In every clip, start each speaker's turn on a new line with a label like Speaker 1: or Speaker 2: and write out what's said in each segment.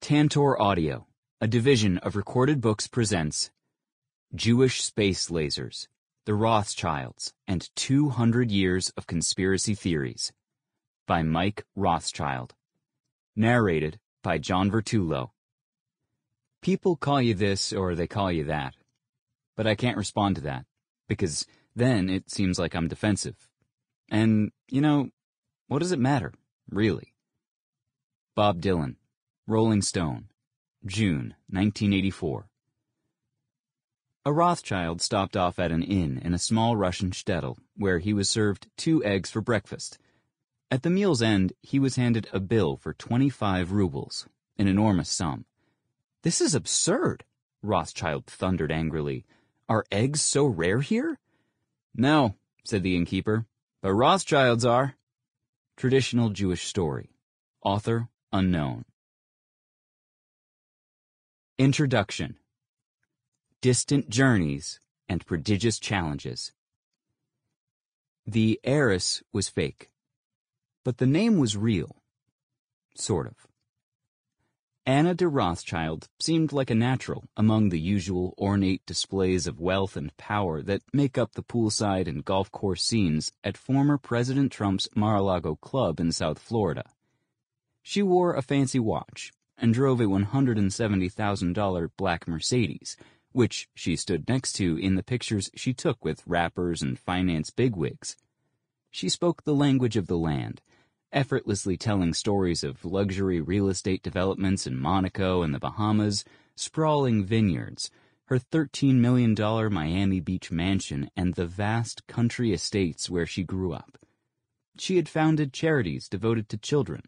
Speaker 1: Tantor Audio, a division of Recorded Books, presents Jewish Space Lasers, the Rothschilds, and 200 Years of Conspiracy Theories by Mike Rothschild. Narrated by Jon Vertullo. People call you this or they call you that, but I can't respond to that, because then it seems like I'm defensive. And, what does it matter, really? Bob Dylan, Rolling Stone, June 1984. A Rothschild stopped off at an inn in a small Russian shtetl, where he was served 2 eggs for breakfast. At the meal's end, he was handed a bill for 25 rubles, an enormous sum. "This is absurd," Rothschild thundered angrily. "Are eggs so rare here?" "No," said the innkeeper, "but Rothschilds are." Traditional Jewish story. Author unknown. Introduction. Distant Journeys and Prodigious Challenges. The heiress was fake, but the name was real. Sort of. Anna de Rothschild seemed like a natural among the usual ornate displays of wealth and power that make up the poolside and golf course scenes at former President Trump's Mar-a-Lago club in South Florida. She wore a fancy watch and drove a $170,000 black Mercedes, which she stood next to in the pictures she took with rappers and finance bigwigs. She spoke the language of the land, effortlessly telling stories of luxury real estate developments in Monaco and the Bahamas, sprawling vineyards, her $13 million Miami Beach mansion, and the vast country estates where she grew up. She had founded charities devoted to children,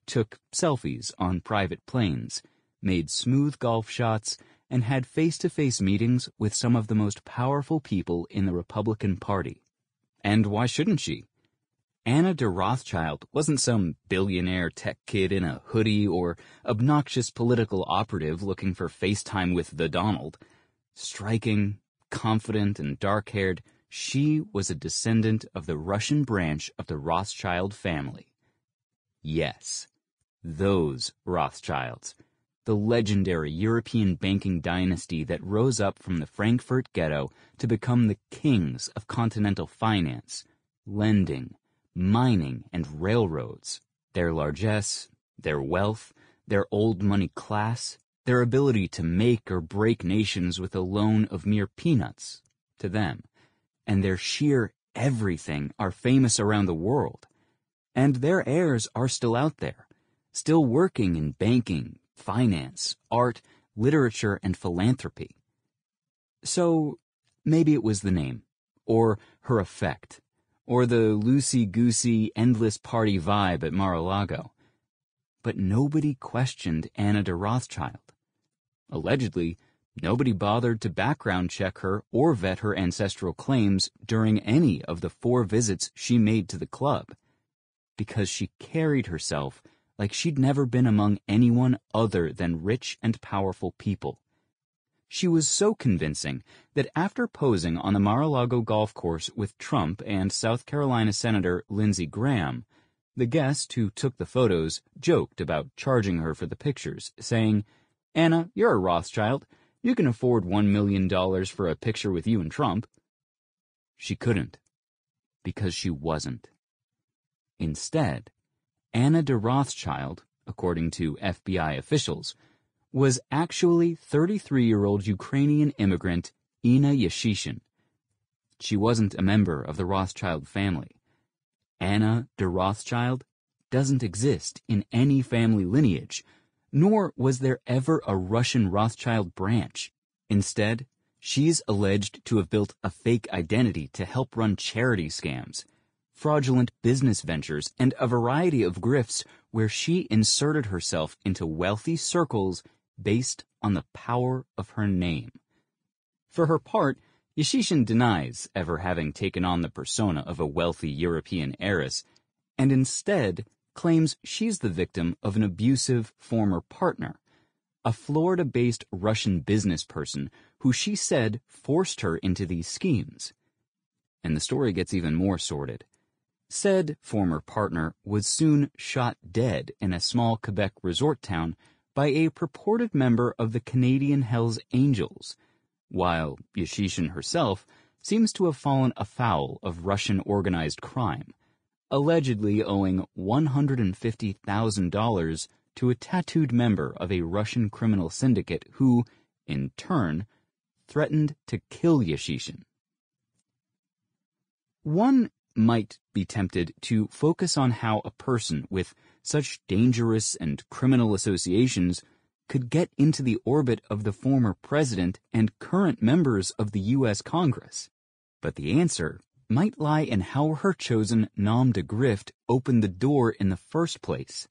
Speaker 1: took selfies on private planes, made smooth golf shots, and had face-to-face meetings with some of the most powerful people in the Republican Party. And why shouldn't she? Anna de Rothschild wasn't some billionaire tech kid in a hoodie or obnoxious political operative looking for FaceTime with the Donald. Striking, confident, and dark-haired, she was a descendant of the Russian branch of the Rothschild family. Yes, those Rothschilds, the legendary European banking dynasty that rose up from the Frankfurt ghetto to become the kings of continental finance, lending, mining, and railroads. Their largesse, their wealth, their old money class, their ability to make or break nations with a loan of mere peanuts, to them, and their sheer everything are famous around the world. And their heirs are still out there, still working in banking, finance, art, literature, and philanthropy. So, maybe it was the name, or her effect, or the loosey-goosey, endless party vibe at Mar-a-Lago. But nobody questioned Anna de Rothschild. Allegedly, nobody bothered to background check her or vet her ancestral claims during any of the 4 visits she made to the club, because she carried herself like she'd never been among anyone other than rich and powerful people. She was so convincing that after posing on the Mar-a-Lago golf course with Trump and South Carolina Senator Lindsey Graham, the guest who took the photos joked about charging her for the pictures, saying, "Anna, you're a Rothschild. You can afford $1 million for a picture with you and Trump." She couldn't, because she wasn't. Instead, Anna de Rothschild, according to FBI officials, was actually 33-year-old Ukrainian immigrant Inna Yashishin. She wasn't a member of the Rothschild family. Anna de Rothschild doesn't exist in any family lineage, nor was there ever a Russian Rothschild branch. Instead, she's alleged to have built a fake identity to help run charity scams, fraudulent business ventures, and a variety of grifts where she inserted herself into wealthy circles based on the power of her name. For her part, Yashishin denies ever having taken on the persona of a wealthy European heiress, and instead claims she's the victim of an abusive former partner, a Florida-based Russian business person who she said forced her into these schemes. And the story gets even more sordid. Said former partner was soon shot dead in a small Quebec resort town by a purported member of the Canadian Hells Angels, while Yashishin herself seems to have fallen afoul of Russian organized crime, allegedly owing $150,000 to a tattooed member of a Russian criminal syndicate who, in turn, threatened to kill Yashishin. One might be tempted to focus on how a person with such dangerous and criminal associations could get into the orbit of the former president and current members of the U.S. Congress. But the answer might lie in how her chosen nom de grift opened the door in the first place.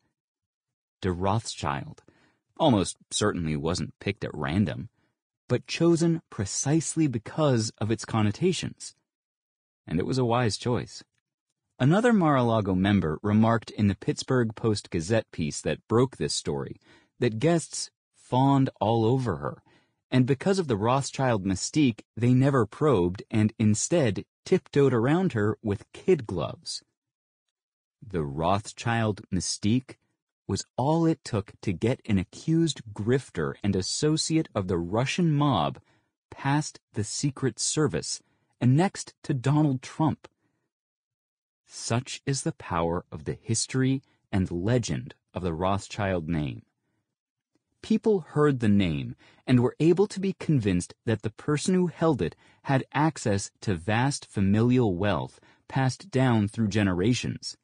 Speaker 1: De Rothschild almost certainly wasn't picked at random, but chosen precisely because of its connotations. And it was a wise choice. Another Mar-a-Lago member remarked in the Pittsburgh Post-Gazette piece that broke this story that guests fawned all over her, and because of the Rothschild mystique, they never probed and instead tiptoed around her with kid gloves. The Rothschild mystique was all it took to get an accused grifter and associate of the Russian mob past the Secret Service and next to Donald Trump. Such is the power of the history and legend of the Rothschild name. People heard the name and were able to be convinced that the person who held it had access to vast familial wealth passed down through generations.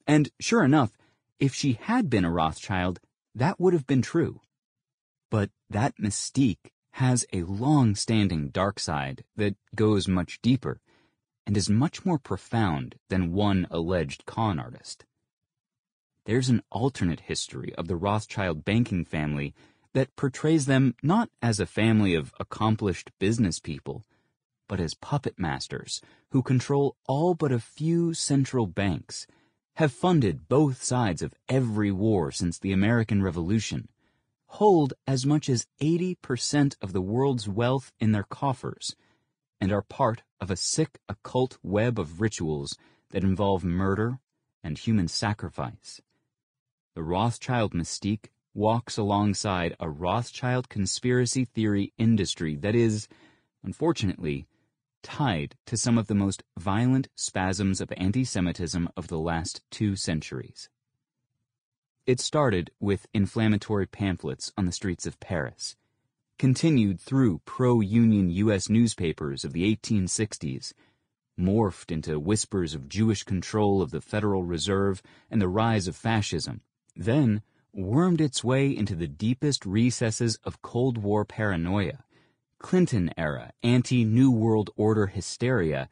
Speaker 1: And sure enough, if she had been a Rothschild, that would have been true. But that mystique has a long-standing dark side that goes much deeper and is much more profound than one alleged con artist. There's an alternate history of the Rothschild banking family that portrays them not as a family of accomplished business people, but as puppet masters who control all but a few central banks, have funded both sides of every war since the American Revolution, hold as much as 80% of the world's wealth in their coffers, and are part of a sick occult web of rituals that involve murder and human sacrifice. The Rothschild mystique walks alongside a Rothschild conspiracy theory industry that is, unfortunately, tied to some of the most violent spasms of anti-Semitism of the last 2 centuries. It started with inflammatory pamphlets on the streets of Paris, continued through pro-Union U.S. newspapers of the 1860s, morphed into whispers of Jewish control of the Federal Reserve and the rise of fascism, then wormed its way into the deepest recesses of Cold War paranoia, Clinton-era anti-New World Order hysteria,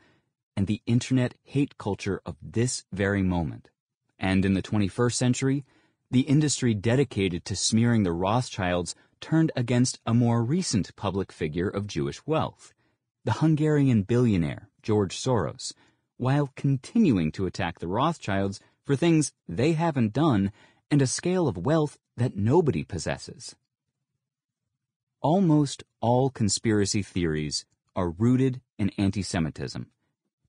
Speaker 1: and the Internet hate culture of this very moment. And in the 21st century, the industry dedicated to smearing the Rothschilds turned against a more recent public figure of Jewish wealth, the Hungarian billionaire George Soros, while continuing to attack the Rothschilds for things they haven't done and a scale of wealth that nobody possesses. Almost all conspiracy theories are rooted in anti-Semitism,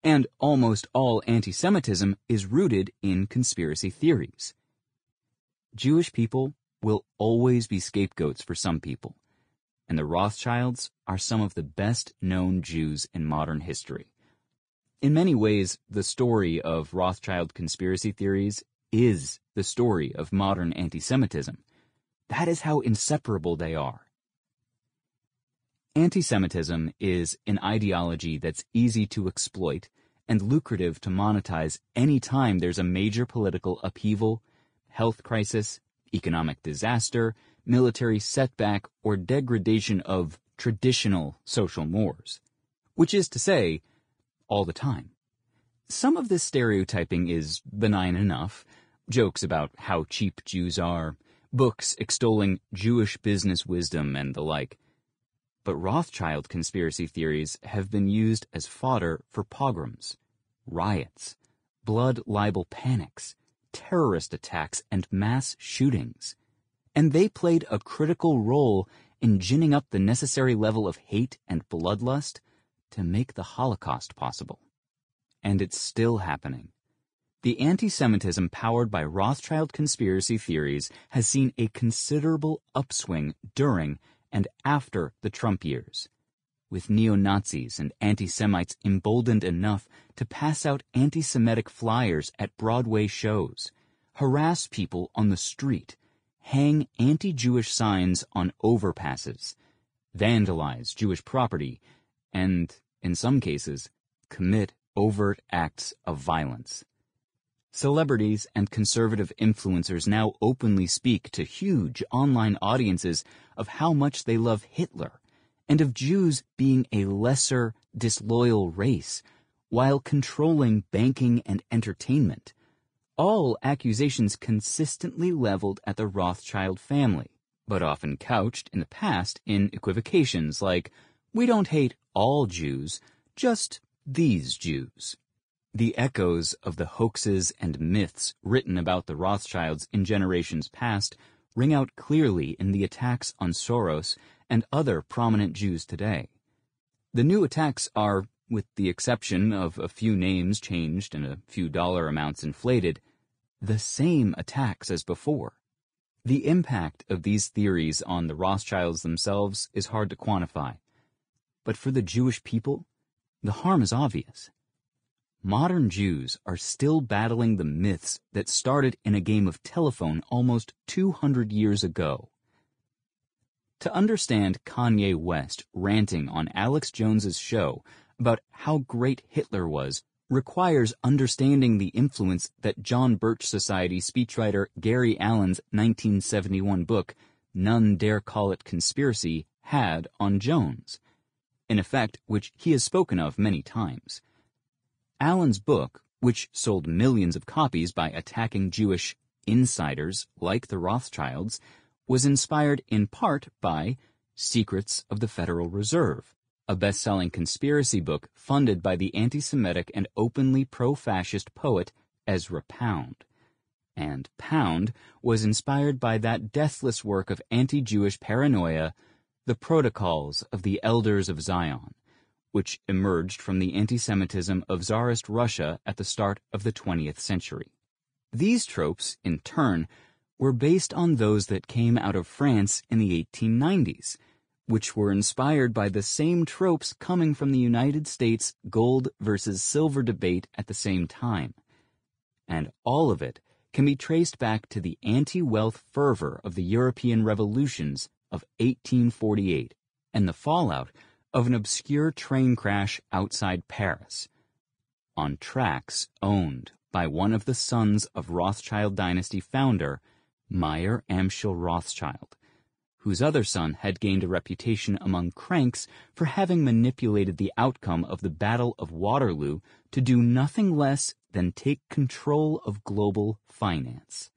Speaker 1: and almost all anti-Semitism is rooted in conspiracy theories. Jewish people will always be scapegoats for some people, and the Rothschilds are some of the best-known Jews in modern history. In many ways, the story of Rothschild conspiracy theories is the story of modern anti-Semitism. That is how inseparable they are. Anti-Semitism is an ideology that's easy to exploit and lucrative to monetize any time there's a major political upheaval, health crisis, economic disaster, military setback, or degradation of traditional social mores. Which is to say, all the time. Some of this stereotyping is benign enough. Jokes about how cheap Jews are, books extolling Jewish business wisdom, and the like. But Rothschild conspiracy theories have been used as fodder for pogroms, riots, blood libel panics, terrorist attacks, and mass shootings. And they played a critical role in ginning up the necessary level of hate and bloodlust to make the Holocaust possible. And it's still happening. the anti-Semitism powered by Rothschild conspiracy theories has seen a considerable upswing during and after the Trump years, with neo-Nazis and anti-Semites emboldened enough to pass out anti-Semitic flyers at Broadway shows, harass people on the street, hang anti-Jewish signs on overpasses, vandalize Jewish property, and, in some cases, commit overt acts of violence. Celebrities and conservative influencers now openly speak to huge online audiences of how much they love Hitler and of Jews being a lesser, disloyal race, while controlling banking and entertainment, all accusations consistently leveled at the Rothschild family, but often couched in the past in equivocations like, "We don't hate all Jews, just these Jews." The echoes of the hoaxes and myths written about the Rothschilds in generations past ring out clearly in the attacks on Soros and other prominent Jews today. The new attacks are, with the exception of a few names changed and a few dollar amounts inflated, the same attacks as before. The impact of these theories on the Rothschilds themselves is hard to quantify. But for the Jewish people, the harm is obvious. Modern Jews are still battling the myths that started in a game of telephone almost 200 years ago. To understand Kanye West ranting on Alex Jones's show about how great Hitler was requires understanding the influence that John Birch Society speechwriter Gary Allen's 1971 book, None Dare Call It Conspiracy, had on Jones, an effect which he has spoken of many times. Allen's book, which sold millions of copies by attacking Jewish insiders like the Rothschilds, was inspired in part by Secrets of the Federal Reserve, a best-selling conspiracy book funded by the anti-Semitic and openly pro-fascist poet Ezra Pound. And Pound was inspired by that deathless work of anti-Jewish paranoia, The Protocols of the Elders of Zion, which emerged from the anti-Semitism of Tsarist Russia at the start of the 20th century. These tropes, in turn, were based on those that came out of France in the 1890s, which were inspired by the same tropes coming from the United States gold versus silver debate at the same time. And all of it can be traced back to the anti-wealth fervor of the European revolutions of 1848 and the fallout of an obscure train crash outside Paris, on tracks owned by one of the sons of Rothschild dynasty founder Meyer Amschel Rothschild, whose other son had gained a reputation among cranks for having manipulated the outcome of the Battle of Waterloo to do nothing less than take control of global finance.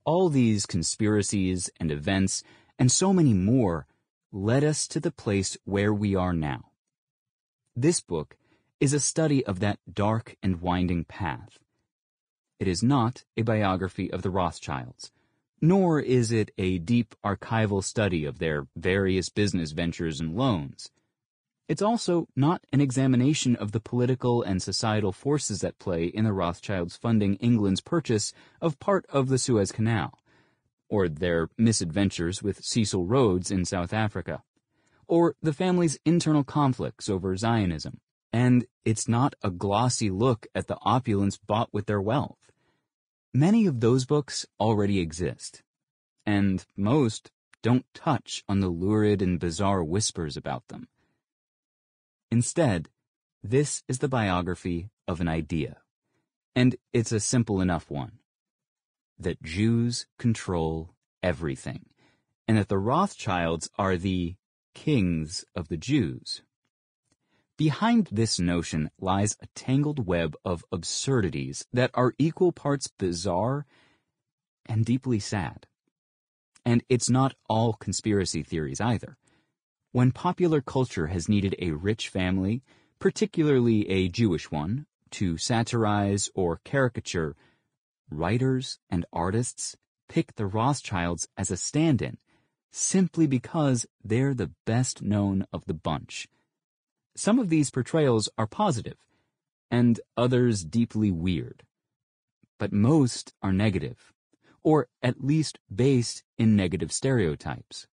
Speaker 1: All these conspiracies and events, and so many more, led us to the place where we are now. This book is a study of that dark and winding path. It is not a biography of the Rothschilds, nor is it a deep archival study of their various business ventures and loans. It's also not an examination of the political and societal forces at play in the Rothschilds funding England's purchase of part of the Suez Canal, or their misadventures with Cecil Rhodes in South Africa, or the family's internal conflicts over Zionism. And it's not a glossy look at the opulence bought with their wealth. Many of those books already exist, and most don't touch on the lurid and bizarre whispers about them. Instead, this is the biography of an idea, and it's a simple enough one: that Jews control everything, and that the Rothschilds are the kings of the Jews. Behind this notion lies a tangled web of absurdities that are equal parts bizarre and deeply sad. And it's not all conspiracy theories either. When popular culture has needed a rich family, particularly a Jewish one, to satirize or caricature, writers and artists pick the Rothschilds as a stand-in, simply because they're the best known of the bunch. Some of these portrayals are positive, and others deeply weird. but most are negative, or at least based in negative stereotypes.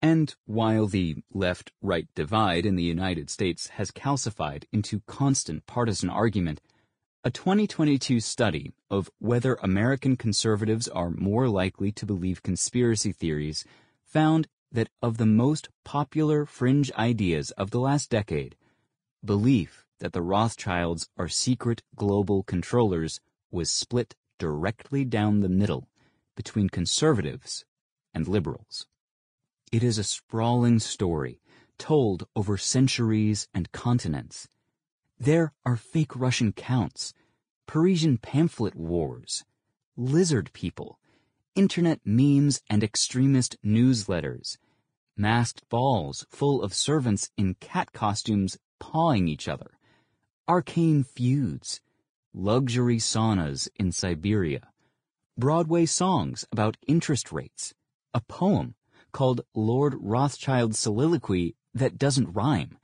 Speaker 1: And while the left-right divide in the United States has calcified into constant partisan argument, a 2022 study of whether American conservatives are more likely to believe conspiracy theories found that of the most popular fringe ideas of the last decade, belief that the Rothschilds are secret global controllers was split directly down the middle between conservatives and liberals. It is a sprawling story told over centuries and continents. There are fake Russian counts, Parisian pamphlet wars, lizard people, internet memes and extremist newsletters, masked balls full of servants in cat costumes pawing each other, arcane feuds, luxury saunas in Siberia, Broadway songs about interest rates, a poem called Lord Rothschild's Soliloquy that doesn't rhyme,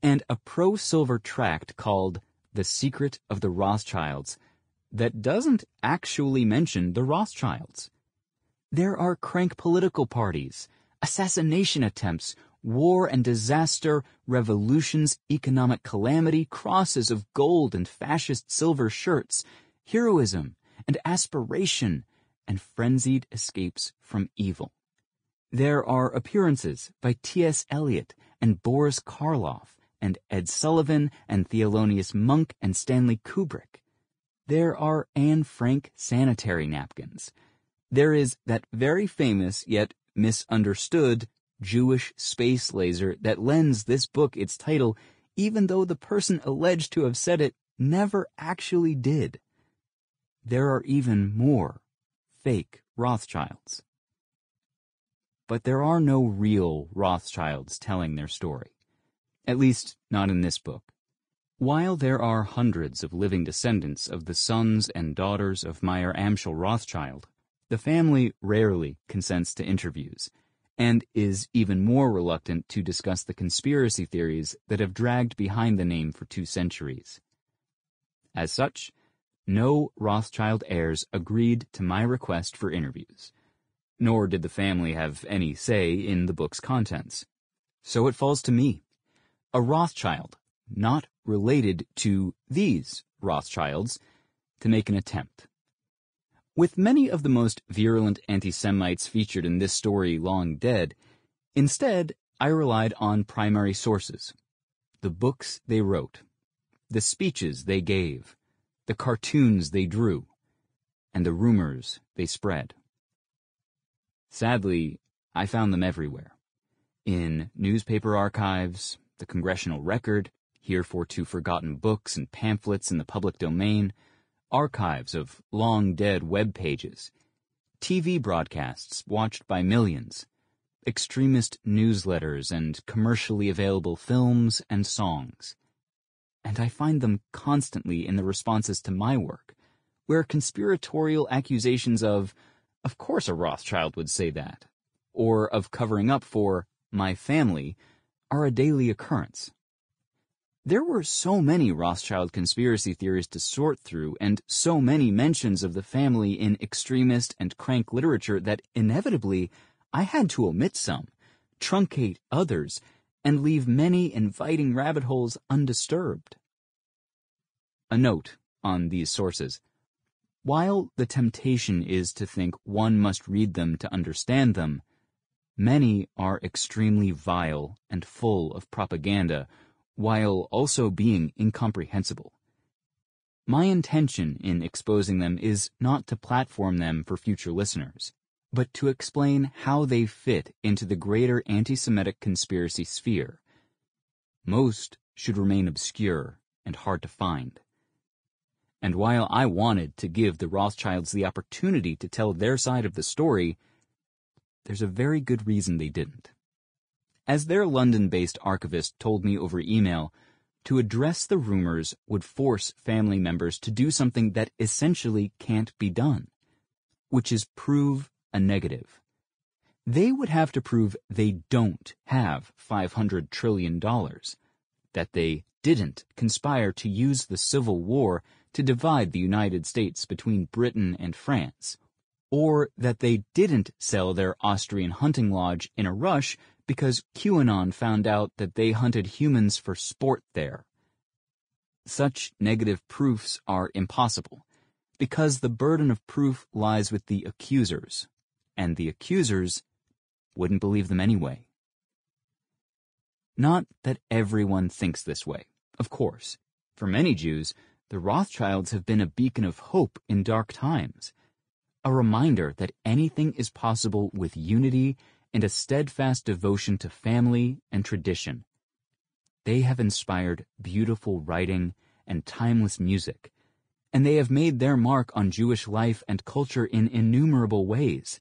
Speaker 1: and a pro-silver tract called The Secret of the Rothschilds that doesn't actually mention the Rothschilds. There are crank political parties, assassination attempts, war and disaster, revolutions, economic calamity, crosses of gold and fascist silver shirts, heroism and aspiration, and frenzied escapes from evil. There are appearances by T.S. Eliot and Boris Karloff and Ed Sullivan and Thelonious Monk and Stanley Kubrick. There are Anne Frank sanitary napkins. There is that very famous yet misunderstood Jewish space laser that lends this book its title, even though the person alleged to have said it never actually did. There are even more fake Rothschilds. But there are no real Rothschilds telling their story. At least, not in this book. While there are hundreds of living descendants of the sons and daughters of Meyer Amschel Rothschild, the family rarely consents to interviews, and is even more reluctant to discuss the conspiracy theories that have dragged behind the name for 2 centuries. As such, no Rothschild heirs agreed to my request for interviews, nor did the family have any say in the book's contents. So it falls to me, a Rothschild, not related to these Rothschilds, to make an attempt. With many of the most virulent anti-Semites featured in this story long dead, instead I relied on primary sources, the books they wrote, the speeches they gave, the cartoons they drew, and the rumors they spread. Sadly, I found them everywhere. In newspaper archives, the Congressional Record, heretofore forgotten books and pamphlets in the public domain, archives of long-dead web pages, TV broadcasts watched by millions, extremist newsletters and commercially available films and songs. And I find them constantly in the responses to my work, where conspiratorial accusations of course a Rothschild would say that, or of covering up for my family, are a daily occurrence. There were so many Rothschild conspiracy theories to sort through, and so many mentions of the family in extremist and crank literature that inevitably I had to omit some, truncate others, and leave many inviting rabbit holes undisturbed. A note on these sources. While the temptation is to think one must read them to understand them, many are extremely vile and full of propaganda, while also being incomprehensible. My intention in exposing them is not to platform them for future listeners, but to explain how they fit into the greater anti-Semitic conspiracy sphere. Most should remain obscure and hard to find. And while I wanted to give the Rothschilds the opportunity to tell their side of the story, there's a very good reason they didn't. As their London-based archivist told me over email, to address the rumors would force family members to do something that essentially can't be done, which is prove a negative. They would have to prove they don't have $500 trillion, that they didn't conspire to use the Civil War to divide the United States between Britain and France, or that they didn't sell their Austrian hunting lodge in a rush because QAnon found out that they hunted humans for sport there. Such negative proofs are impossible, because the burden of proof lies with the accusers, and the accusers wouldn't believe them anyway. Not that everyone thinks this way, of course. For many Jews, the Rothschilds have been a beacon of hope in dark times, a reminder that anything is possible with unity and a steadfast devotion to family and tradition. They have inspired beautiful writing and timeless music, and they have made their mark on Jewish life and culture in innumerable ways,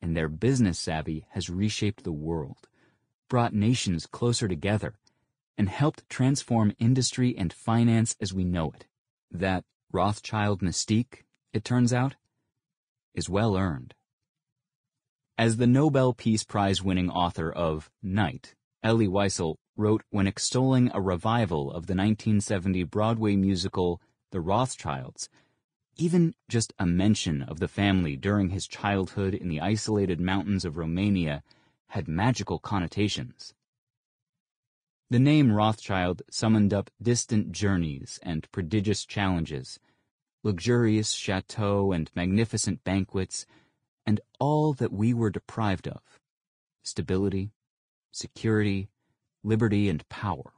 Speaker 1: and their business savvy has reshaped the world, brought nations closer together, and helped transform industry and finance as we know it. That Rothschild mystique, it turns out, is well earned. As the Nobel Peace Prize-winning author of Night, Elie Wiesel, wrote when extolling a revival of the 1970 Broadway musical The Rothschilds, even just a mention of the family during his childhood in the isolated mountains of Romania had magical connotations. The name Rothschild summoned up distant journeys and prodigious challenges, luxurious chateaux and magnificent banquets, and all that we were deprived of: stability, security, liberty, and power.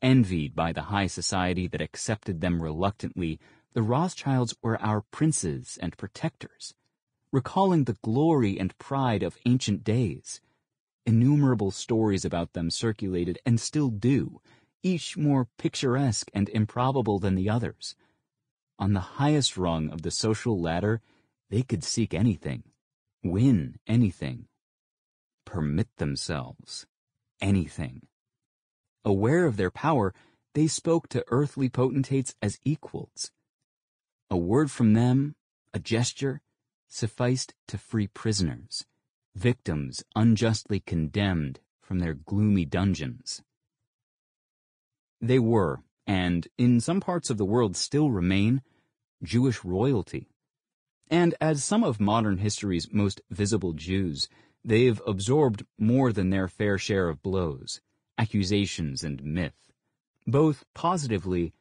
Speaker 1: Envied by the high society that accepted them reluctantly, the Rothschilds were our princes and protectors, recalling the glory and pride of ancient days. Innumerable stories about them circulated and still do, each more picturesque and improbable than the others. On the highest rung of the social ladder, they could seek anything, win anything, permit themselves anything. Aware of their power, they spoke to earthly potentates as equals. A word from them, a gesture, sufficed to free prisoners, victims unjustly condemned from their gloomy dungeons. They were, and in some parts of the world still remain, Jewish royalty. And as some of modern history's most visible Jews, they've absorbed more than their fair share of blows, accusations, and myth, both positively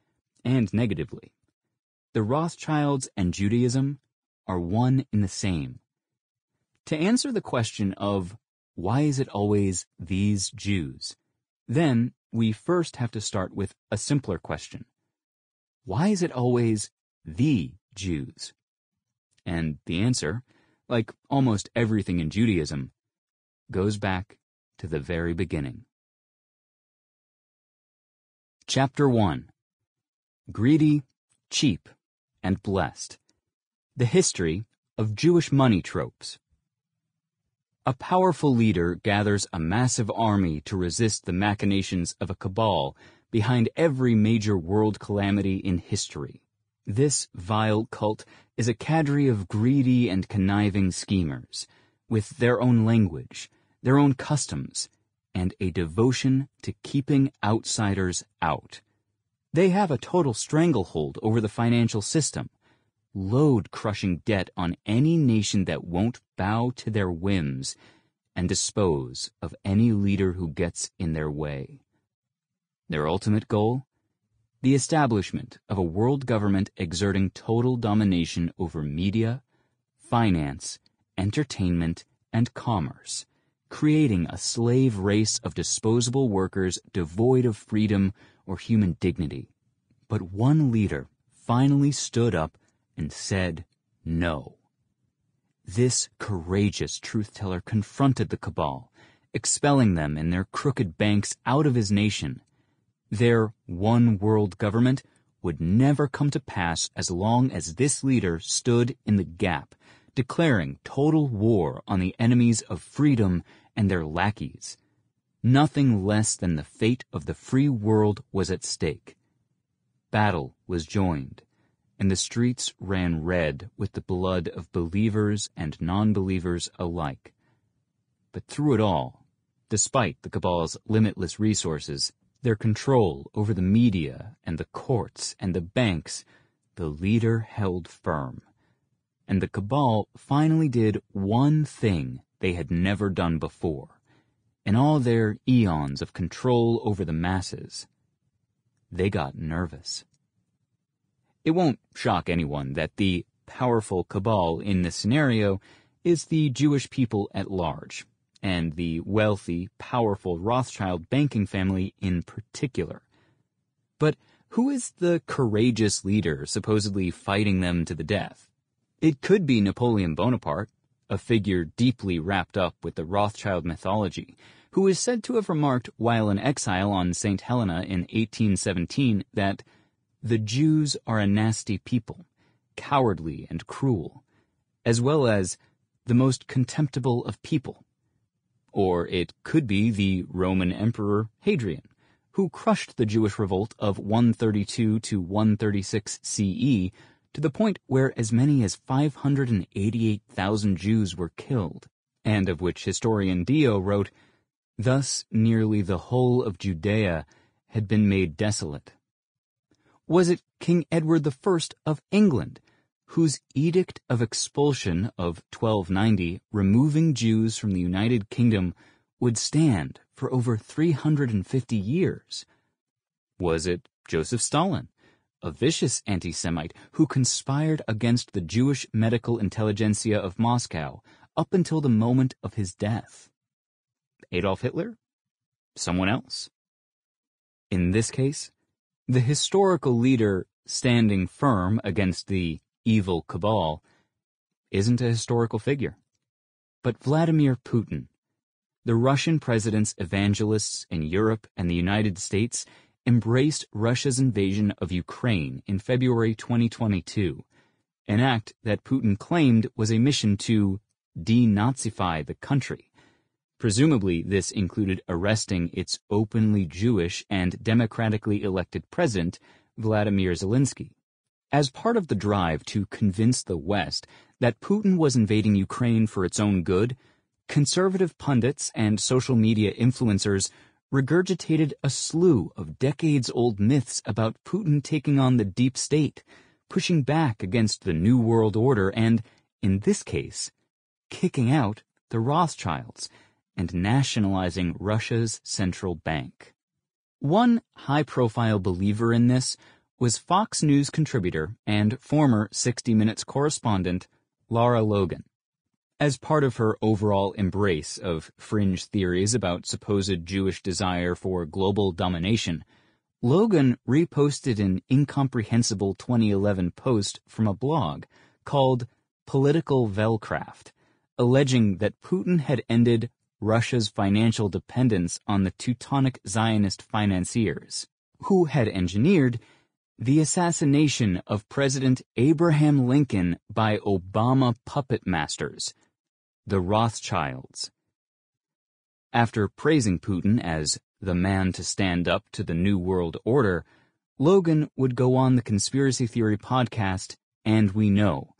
Speaker 1: and negatively. The Rothschilds and Judaism are one in the same. To answer the question of why is it always these Jews, then we first have to start with a simpler question. Why is it always the Jews? And the answer, like almost everything in Judaism, goes back to the very beginning. Chapter 1. Greedy, Cheap, and Blessed. The History of Jewish Money Tropes. A powerful leader gathers a massive army to resist the machinations of a cabal behind every major world calamity in history. This vile cult is a cadre of greedy and conniving schemers, with their own language, their own customs, and a devotion to keeping outsiders out. They have a total stranglehold over the financial system, load crushing debt on any nation that won't bow to their whims, and dispose of any leader who gets in their way. Their ultimate goal? The establishment of a world government exerting total domination over media, finance, entertainment, and commerce, creating a slave race of disposable workers devoid of freedom or human dignity. But one leader finally stood up and said no. This courageous truth-teller confronted the cabal, expelling them and their crooked banks out of his nation. Their one world government would never come to pass as long as this leader stood in the gap, declaring total war on the enemies of freedom and their lackeys. Nothing less than the fate of the free world was at stake. Battle was joined, and the streets ran red with the blood of believers and non-believers alike. But through it all, despite the cabal's limitless resources, their control over the media and the courts and the banks, the leader held firm, and the cabal finally did one thing they had never done before, in all their eons of control over the masses. They got nervous. It won't shock anyone that the powerful cabal in this scenario is the Jewish people at large, and the wealthy, powerful Rothschild banking family in particular. But who is the courageous leader supposedly fighting them to the death? It could be Napoleon Bonaparte, a figure deeply wrapped up with the Rothschild mythology, who is said to have remarked while in exile on St. Helena in 1817 that the Jews are a nasty people, cowardly and cruel, as well as the most contemptible of people. Or it could be the Roman Emperor Hadrian, who crushed the Jewish revolt of 132 to 136 CE to the point where as many as 588,000 Jews were killed, and of which historian Dio wrote, "Thus nearly the whole of Judea had been made desolate." Was it King Edward I of England, whose edict of expulsion of 1290, removing Jews from the United Kingdom, would stand for over 350 years? Was it Joseph Stalin, a vicious anti-Semite who conspired against the Jewish medical intelligentsia of Moscow up until the moment of his death? Adolf Hitler? Someone else? In this case, the historical leader standing firm against the evil cabal isn't a historical figure, but Vladimir Putin. The Russian president's evangelists in Europe and the United States embraced Russia's invasion of Ukraine in February 2022, an act that Putin claimed was a mission to denazify the country. Presumably, this included arresting its openly Jewish and democratically elected president, Vladimir Zelensky. As part of the drive to convince the West that Putin was invading Ukraine for its own good, conservative pundits and social media influencers regurgitated a slew of decades-old myths about Putin taking on the deep state, pushing back against the New World Order, and, in this case, kicking out the Rothschilds and nationalizing Russia's central bank. One high-profile believer in this was Fox News contributor and former 60 Minutes correspondent Lara Logan. As part of her overall embrace of fringe theories about supposed Jewish desire for global domination, Logan reposted an incomprehensible 2011 post from a blog called Political Velcraft, alleging that Putin had ended Russia's financial dependence on the Teutonic Zionist financiers, who had engineered the assassination of President Abraham Lincoln by Obama puppet masters, the Rothschilds. After praising Putin as the man to stand up to the New World Order, Logan would go on the conspiracy theory podcast And We Know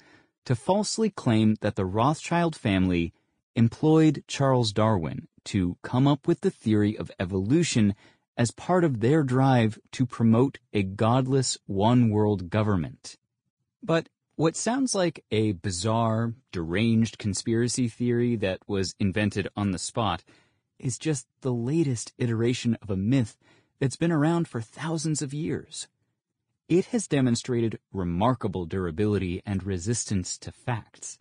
Speaker 1: to falsely claim that the Rothschild family employed Charles Darwin to come up with the theory of evolution as part of their drive to promote a godless one-world government. But what sounds like a bizarre, deranged conspiracy theory that was invented on the spot is just the latest iteration of a myth that's been around for thousands of years. It has demonstrated remarkable durability and resistance to facts,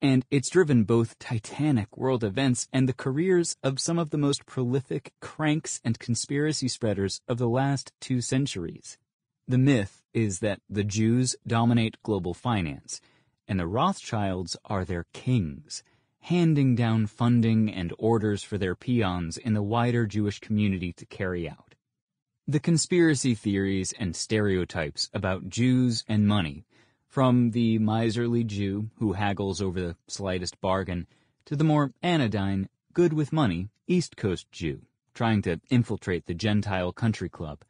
Speaker 1: and it's driven both titanic world events and the careers of some of the most prolific cranks and conspiracy spreaders of the last 2 centuries. The myth is that the Jews dominate global finance, and the Rothschilds are their kings, handing down funding and orders for their peons in the wider Jewish community to carry out. The conspiracy theories and stereotypes about Jews and money, from the miserly Jew who haggles over the slightest bargain to the more anodyne, good with money, East Coast Jew trying to infiltrate the Gentile country club,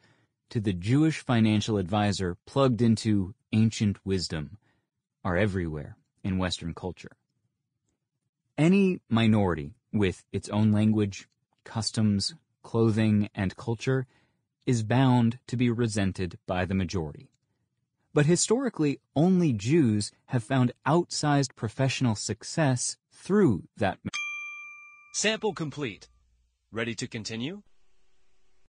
Speaker 1: to the Jewish financial advisor plugged into ancient wisdom, are everywhere in Western culture. Any minority with its own language, customs, clothing, and culture is bound to be resented by the majority. But historically, only Jews have found outsized professional success through that.
Speaker 2: Sample complete. Ready to continue?